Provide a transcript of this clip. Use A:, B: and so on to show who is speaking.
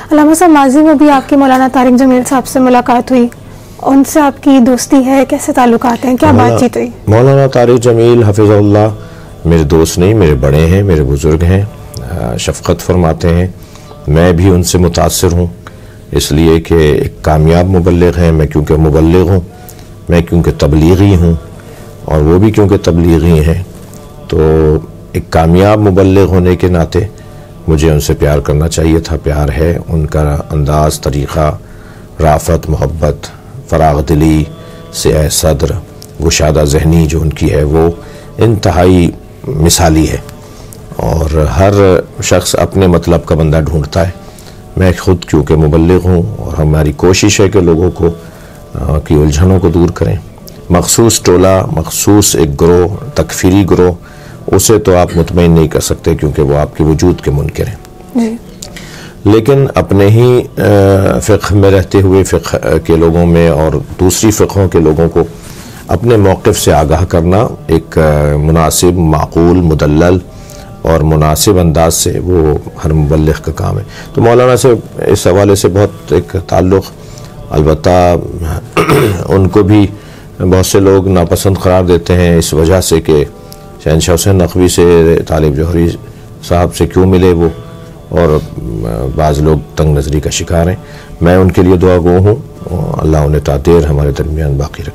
A: अल्लामा साहब, माजी में भी आपकी मौलाना तारिक जमील साहब से मुलाकात हुई, उनसे आपकी दोस्ती है, कैसे ताल्लुकात हैं, क्या बातचीत हुई?
B: मौलाना तारिक जमील हफिज़ुल्लाह मेरे दोस्त नहीं, मेरे बड़े हैं, मेरे बुज़ुर्ग हैं, शफ़क़त फरमाते हैं। मैं भी उनसे मुतासिर हूँ, इसलिए कि एक कामयाब मुबल्लिग़ हैं। मैं क्योंकि मुबल्लिग़ हूँ, मैं क्योंकि तबलीगी हूँ, और वो भी क्योंकि तबलीगी हैं, तो एक कामयाब मुबल्लिग़ होने के नाते मुझे उनसे प्यार करना चाहिए था। प्यार है। उनका अंदाज़, तरीक़ा, राफ़त, मोहब्बत, फ़राग़ दिली, सियाह सद्र, गुशादा ज़हनी जो उनकी है वो इंतहाई मिसाली है। और हर शख्स अपने मतलब का बंदा ढूंढता है। मैं ख़ुद क्योंकि मुबल्लिग़ हूँ, और हमारी कोशिश है कि लोगों को की उलझनों को दूर करें। मखसूस टोला, मखसूस एक गिरोह, तकफ़ीरी गिरोह, उसे तो आप मुतमईन नहीं कर सकते क्योंकि वो आपके वजूद के मुनकिर हैं। लेकिन अपने ही फ़िक़्ह में रहते हुए फ़िक़्ह के लोगों में और दूसरी फ़िक़्हों के लोगों को अपने मौक़िफ़ से आगाह करना एक मुनासिब, माक़ूल, मुदल्लल और मुनासिब अंदाज से वो हर मुबल्लिग़ का काम है। तो मौलाना से इस हवाले से बहुत एक ताल्लुक़, अलबत्ता उनको भी बहुत से लोग नापसंद करार देते हैं इस वजह से कि शहनशाह हुसैन नक़वी से तालिब जौहरी साहब से क्यों मिले वो, और बाज़ लोग तंग नज़री का शिकार हैं। मैं उनके लिए दुआ गो हूँ, अल्लाह उन्हें तादेर हमारे दरमियान बाकी रखे।